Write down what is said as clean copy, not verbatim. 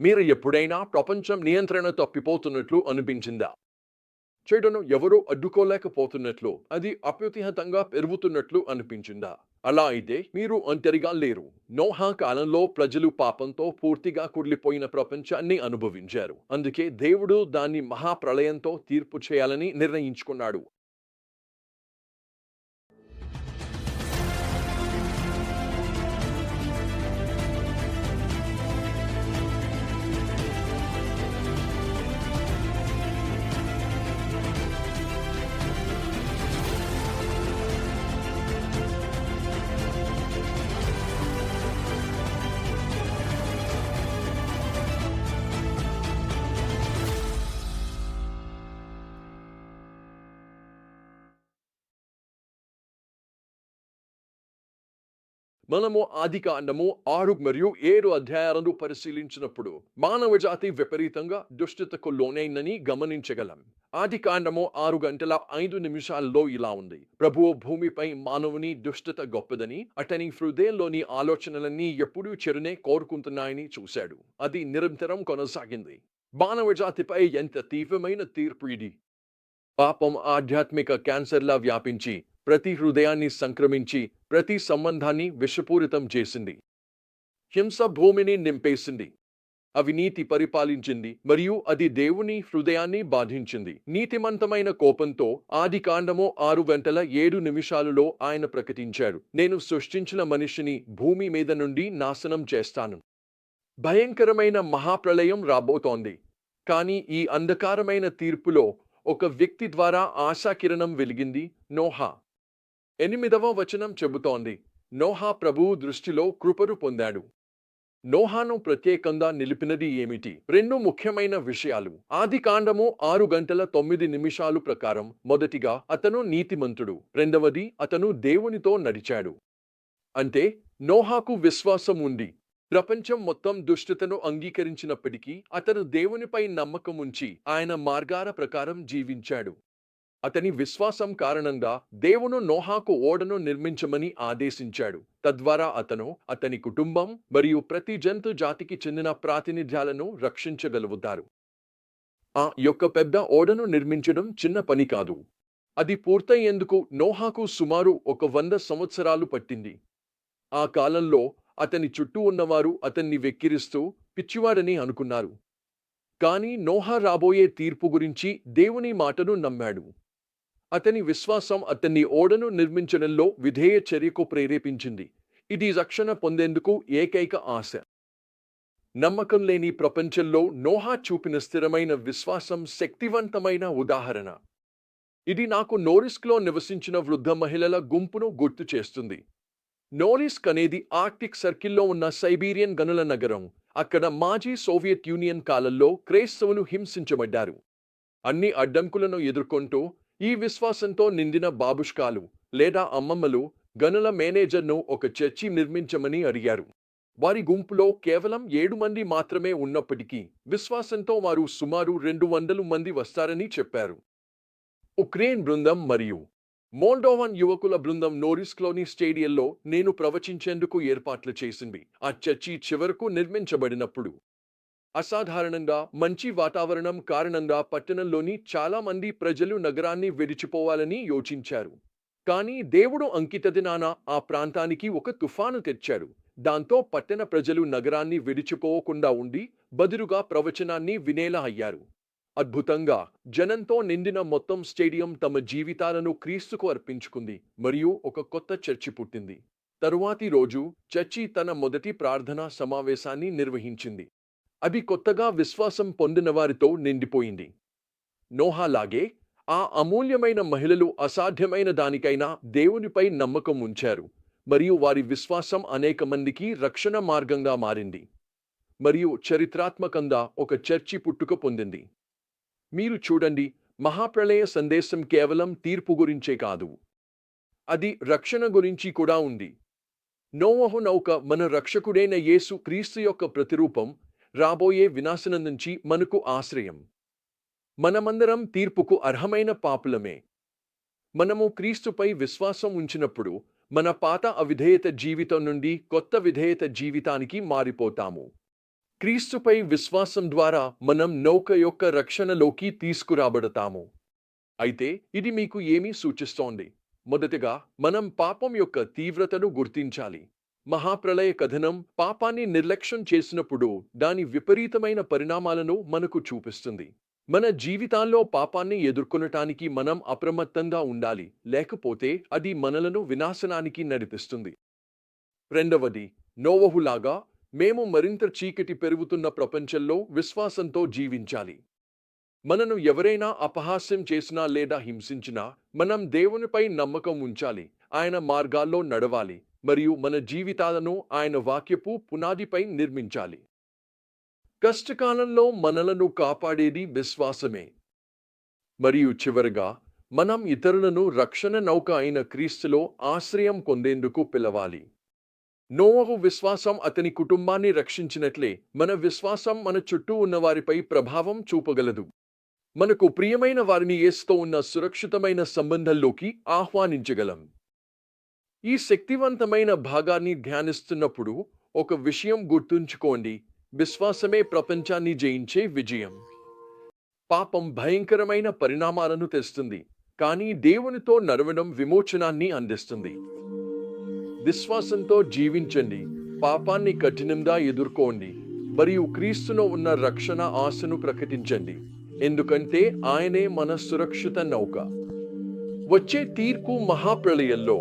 మీరు ఎప్పుడైనా ప్రపంచం నియంత్రణ తప్పిపోతున్నట్లు అనిపించిందా? చెడును ఎవరూ అడ్డుకోలేకపోతున్నట్లు, అది అప్రతిహతంగా పెరుగుతున్నట్లు అనిపించిందా? అలా అయితే మీరు ఒంటరిగా లేరు. నోహా కాలంలో ప్రజలు పాపంతో పూర్తిగా కుళ్ళిపోయిన ప్రపంచాన్ని అనుభవించారు. అందుకే దేవుడు దాన్ని మహాప్రళయంతో తీర్పు చేయాలని నిర్ణయించుకున్నాడు. మనము ఆదికాండము 6 మరియు 7 అధ్యాయాలను పరిశీలించినప్పుడు మానవజాతి విపరీతంగా దుష్టతకు లోనైందని గమనించగలం. ఆదికాండము 6 గంటల 5 నిమిషాల్లో ఇలా ఉంది: ప్రభువు భూమిపై మానవుని దుష్టత గొప్పదని, అతని హృదయంలోని ఆలోచనలన్నీ ఎప్పుడూ చెడునే కోరుకుంటున్నాయని చూశాడు. అది నిరంతరం కొనసాగింది. మానవజాతిపై ఎంత తీవ్రమైన తీర్పు ఇది! పాపం ఆధ్యాత్మిక క్యాన్సర్లా వ్యాపించి ప్రతి హృదయాన్ని సంక్రమించి ప్రతి సంబంధాన్ని విషపూరితం చేసింది. హింస భూమిని నింపేసింది. అవినీతి పరిపాలించింది మరియు అది దేవుని హృదయాన్ని బాధించింది. నీతిమంతమైన కోపంతో ఆదికాండము 6 గంటల 7 నిమిషాలలో ఆయన ప్రకటించాడు: నేను సృష్టించిన మనిషిని భూమి మీద నుండి నాశనం చేస్తాను. భయంకరమైన మహాప్రళయం రాబోతోంది. కానీ ఈ అంధకారమైన తీర్పులో ఒక వ్యక్తి ద్వారా ఆశాకిరణం వెలిగింది: నోహా. 8వ వచనం చెబుతోంది: నోహా ప్రభువు దృష్టిలో కృపను పొందాడు. నోహాను ప్రత్యేకంగా నిలిపినది ఏమిటి? 2 ముఖ్యమైన విషయాలు. ఆదికాండము 6 గంటల 9 నిమిషాలు ప్రకారం, మొదటిగా అతను నీతిమంతుడు, రెండవది అతను దేవునితో నడిచాడు. అంటే నోహాకు విశ్వాసం ఉంది. ప్రపంచం మొత్తం దుష్టతను అంగీకరించినప్పటికీ అతను దేవునిపై నమ్మకం ఉంచి ఆయన మార్గాల ప్రకారం జీవించాడు. అతని విశ్వాసం కారణంగా దేవుడు నోహాకు ఓడను నిర్మించమని ఆదేశించాడు. తద్వారా అతను, అతని కుటుంబం మరియు ప్రతి జంతు జాతికి చెందిన ప్రాతినిధ్యాలను రక్షించగలుగుతారు. ఆ యొక్క పెద్ద ఓడను నిర్మించడం చిన్న పని కాదు. అది పూర్తయ్యేందుకు నోహాకు సుమారు 100 సంవత్సరాలు పట్టింది. ఆ కాలంలో అతని చుట్టూ ఉన్నవారు అతన్ని వెక్కిరిస్తూ పిచ్చివాడని అనుకున్నారు. కానీ నోహా రాబోయే తీర్పు గురించి దేవుని మాటను నమ్మాడు. అతని విశ్వాసం అతన్ని ఓడను నిర్మించడంలో విధేయ చర్యకు ప్రేరేపించింది. ఇది రక్షణ పొందేందుకు ఏకైక ఆశ. నమ్మకం లేని ప్రపంచంలో నోహా చూపిన స్థిరమైన విశ్వాసం శక్తివంతమైన ఉదాహరణ. ఇది నాకు నోరిస్క్లో నివసించిన వృద్ధ మహిళల గుంపును గుర్తు చేస్తుంది. నోరిస్క్ అనేది ఆర్క్టిక్ సర్కిల్లో ఉన్న సైబీరియన్ గనుల నగరం. అక్కడ మాజీ సోవియట్ యూనియన్ కాలంలో క్రైస్తవులు హింసించబడ్డారు. అన్ని అడ్డంకులను ఎదుర్కొంటూ ఈ విశ్వాసంతో నిండిన బాబుష్కాలు లేదా అమ్మమ్మలు గనుల మేనేజర్ను ఒక చర్చి నిర్మించమని అడిగారు. వారి గుంపులో కేవలం 7 మంది మాత్రమే ఉన్నప్పటికీ విశ్వాసంతో వారు సుమారు 200 మంది వస్తారని చెప్పారు. ఉక్రెయిన్ బృందం మరియు మోల్డోవన్ యువకుల బృందం నోరిస్క్లోని స్టేడియంలో నేను ప్రవచించేందుకు ఏర్పాట్లు చేసింది. ఆ చర్చి చివరకు నిర్మించబడినప్పుడు అసాధారణంగా మంచి వాతావరణం కారణంగా పట్టణంలోని చాలా మంది ప్రజలు నగరాన్ని విడిచిపోవాలని యోచించారు. కానీ దేవుడు అంకితదినాన ఆ ప్రాంతానికి ఒక తుఫాను తెచ్చాడు. దాంతో పట్టణ ప్రజలు నగరాన్ని విడిచిపోకుండా ఉండి బదులుగా ప్రవచనాన్ని వినేలా అయ్యారు. అద్భుతంగా జనంతో నిండిన మొత్తం స్టేడియం తమ జీవితాలను క్రీస్తుకు అర్పించుకుంది మరియు ఒక కొత్త చర్చి పుట్టింది. తరువాతి రోజు చర్చి తన మొదటి ప్రార్థనా సమావేశాన్ని నిర్వహించింది. అది కొత్తగా విశ్వాసం పొందిన వారితో నిండిపోయింది. నోహాలాగే ఆ అమూల్యమైన మహిళలు అసాధ్యమైన దానికైనా దేవునిపై నమ్మకం ఉంచారు మరియు వారి విశ్వాసం అనేక మందికి రక్షణ మార్గంగా మారింది మరియు చరిత్రాత్మకంగా ఒక చర్చి పుట్టుక పొందింది. మీరు చూడండి, మహాప్రళయ సందేశం కేవలం తీర్పు గురించే కాదు, అది రక్షణ గురించి కూడా ఉంది. నోవహు నౌక మన రక్షకుడైన యేసు క్రీస్తు యొక్క ప్రతిరూపం. రాబోయే వినాశనం నుంచి మనకు ఆశ్రయం. మనమందరం తీర్పుకు అర్హమైన పాపులమే. మనము క్రీస్తుపై విశ్వాసం ఉంచినప్పుడు మన పాత అవిధేయత జీవితం నుండి కొత్త విధేయత జీవితానికి మారిపోతాము. క్రీస్తుపై విశ్వాసం ద్వారా మనం నౌక యొక్క రక్షణలోకి తీసుకురాబడతాము. అయితే ఇది మీకు ఏమి సూచిస్తోంది? మొదటగా మనం పాపం యొక్క తీవ్రతను గుర్తించాలి. మహాప్రళయ కథనం పాపాన్ని నిర్లక్ష్యం చేసినప్పుడు దాని విపరీతమైన పరిణామాలను మనకు చూపిస్తుంది. మన జీవితాల్లో పాపాన్ని ఎదుర్కొనటానికి మనం అప్రమత్తంగా ఉండాలి, లేకపోతే అది మనలను వినాశనానికి నడిపిస్తుంది. రెండవది, నోవహులాగా మేము మరింత చీకటి పెరుగుతున్న ప్రపంచంలో విశ్వాసంతో జీవించాలి. మనను ఎవరైనా అపహాస్యం చేసినా లేదా హింసించినా మనం దేవునిపై నమ్మకం ఉంచాలి, ఆయన మార్గాల్లో నడవాలి మరియు మన జీవితాలను ఆయన వాక్యపు పునాదిపై నిర్మించాలి. కష్టకాలంలో మనలను కాపాడేది విశ్వాసమే. మరియు చివరగా, మనం ఇతరులను రక్షణ నౌక అయిన క్రీస్తులో ఆశ్రయం పొందేందుకు పిలవాలి. నోవహు విశ్వాసం అతని కుటుంబాన్ని రక్షించినట్లే మన విశ్వాసం మన చుట్టూ ఉన్నవారిపై ప్రభావం చూపగలదు. మనకు ప్రియమైన వారిని యేసుతో ఉన్న సురక్షితమైన సంబంధంలోకి ఆహ్వానించగలం. ఈ శక్తివంతమైన భాగాన్ని ధ్యానిస్తున్నప్పుడు ఒక విషయం గుర్తుంచుకోండి: విశ్వాసమే ప్రపంచాన్ని జయించే విజయం. పాపం భయంకరమైన పరిణామాలను తెస్తుంది, కానీ దేవునితో నడవడం విమోచనాన్ని అందిస్తుంది. విశ్వాసంతో జీవించండి, పాపాన్ని కఠినంగా ఎదుర్కోండి మరియు క్రీస్తులో ఉన్న రక్షణ ఆశను ప్రకటించండి, ఎందుకంటే ఆయనే మన సురక్షిత నౌక. వచ్చే తీర్పు మహాప్రళయంలో